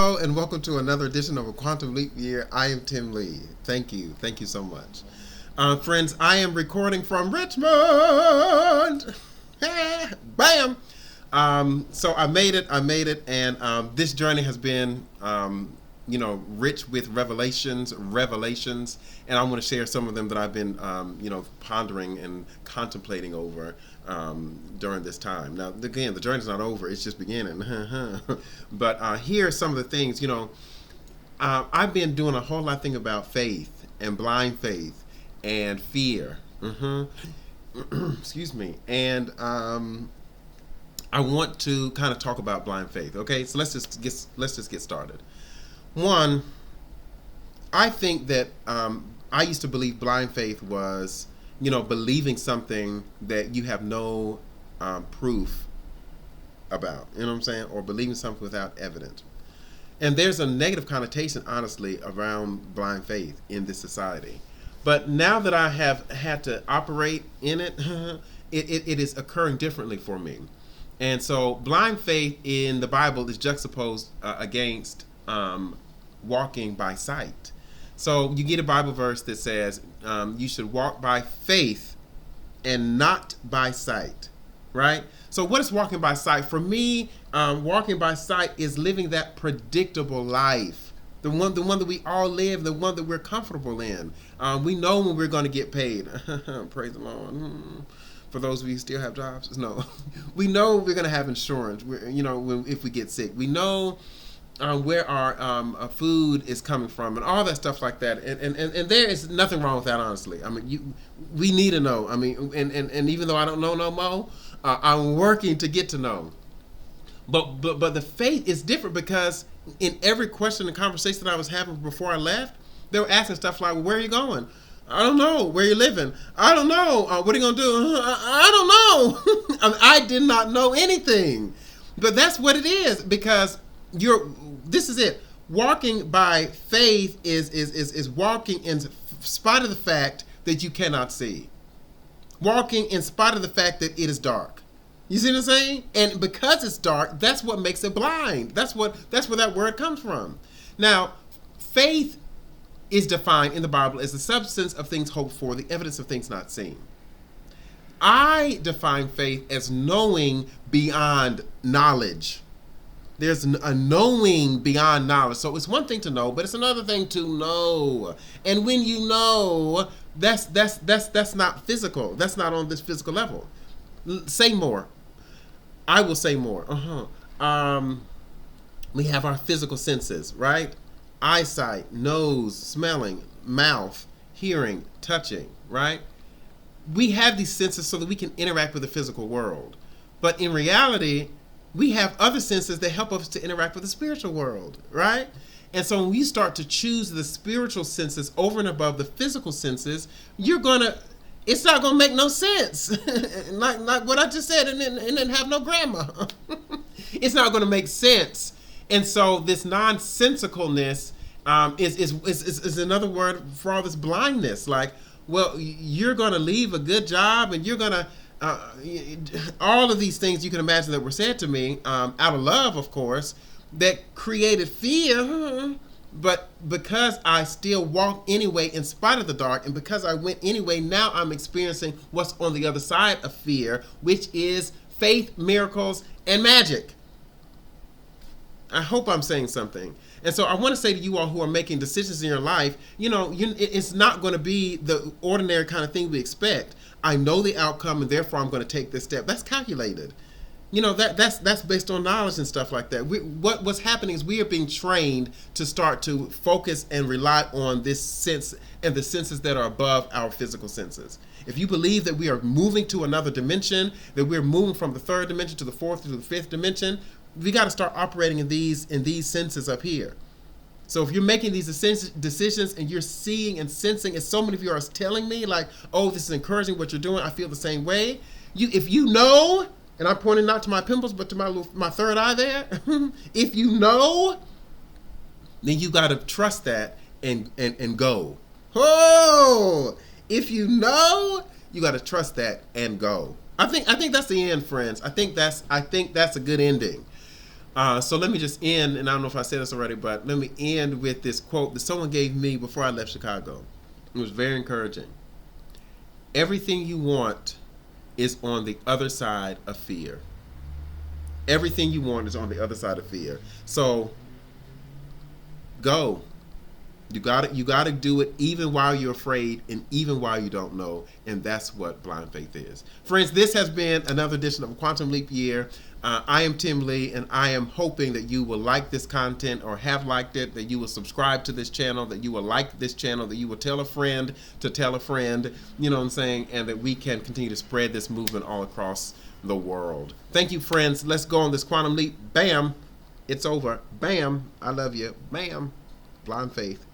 Hello and welcome to another edition of A Quantum Leap Year. I am Tim Lee. Thank you. Thank you so much. Friends, I am recording from Richmond. Bam! So I made it, and this journey has been, rich with revelations, and I'm going to share some of them that I've been, pondering and contemplating over during this time. Now, again, the journey's not over; it's just beginning. But here are some of the things. I've been doing a whole lot of things about faith and blind faith and fear. Excuse me, and I want to kind of talk about blind faith. Okay, so let's just get started. One, I think that I used to believe blind faith was, believing something that you have no proof about. You know what I'm saying? Or believing something without evidence. And there's a negative connotation, honestly, around blind faith in this society. But now that I have had to operate in it, it is occurring differently for me. And so blind faith in the Bible is juxtaposed against walking by sight. So you get a Bible verse that says you should walk by faith and not by sight, right? So what is walking by sight? For me, walking by sight is living that predictable life. The one that we all live, the one that we're comfortable in. We know when we're going to get paid. Praise the Lord. For those of you who still have jobs, no. We know we're going to have insurance, if we get sick. We know where our food is coming from and all that stuff like that. And there is nothing wrong with that, honestly. I mean, we need to know. I mean, and even though I don't know no more, I'm working to get to know. But the faith is different because in every question and conversation that I was having before I left, they were asking stuff like, well, where are you going? I don't know. Where you living? I don't know. What are you going to do? I don't know. I did not know anything. But that's what it is, because this is it. Walking by faith is walking in spite of the fact that you cannot see. Walking in spite of the fact that it is dark. You see what I'm saying? And because it's dark, that's what makes it blind. That's where that word comes from. Now, faith is defined in the Bible as the substance of things hoped for, the evidence of things not seen. I define faith as knowing beyond knowledge. There's a knowing beyond knowledge. So it's one thing to know, but it's another thing to know. And when you know, that's not physical. That's not on this physical level. Say more. I will say more. We have our physical senses, right? Eyesight, nose, smelling, mouth, hearing, touching, right? We have these senses so that we can interact with the physical world. But in reality, we have other senses that help us to interact with the spiritual world, right? And so when we start to choose the spiritual senses over and above the physical senses, it's not going to make no sense. like what I just said, and then have no grammar. It's not going to make sense. And so this nonsensicalness is another word for all this blindness. Like, well, you're going to leave a good job and you're going to, all of these things you can imagine that were said to me, out of love, of course, that created fear. But because I still walk anyway in spite of the dark, and because I went anyway, now I'm experiencing what's on the other side of fear, which is faith, miracles, and magic. I hope I'm saying something. And so I want to say to you all who are making decisions in your life, it's not going to be the ordinary kind of thing we expect. I know the outcome, and therefore I'm going to take this step. That's calculated. That's based on knowledge and stuff like that. What's happening is we are being trained to start to focus and rely on this sense and the senses that are above our physical senses. If you believe that we are moving to another dimension, that we're moving from the third dimension to the fourth to the fifth dimension, we got to start operating in these senses up here. So if you're making these decisions and you're seeing and sensing, and so many of you are telling me like, oh, this is encouraging what you're doing, I feel the same way. If you know, and I'm pointing not to my pimples, but to my third eye there. If you know, then you got to trust that and go. Oh, if you know, you got to trust that and go. I think that's the end, friends. I think that's a good ending. So let me just end, and I don't know if I said this already, but let me end with this quote that someone gave me before I left Chicago. It was very encouraging. Everything you want is on the other side of fear. Everything you want is on the other side of fear. So go. You got to do it even while you're afraid and even while you don't know, and that's what blind faith is. Friends, this has been another edition of Quantum Leap Year. I am Tim Lee, and I am hoping that you will like this content or have liked it, that you will subscribe to this channel, that you will like this channel, that you will tell a friend to tell a friend, you know what I'm saying, and that we can continue to spread this movement all across the world. Thank you, friends. Let's go on this quantum leap. Bam, it's over. Bam, I love you. Bam, blind faith.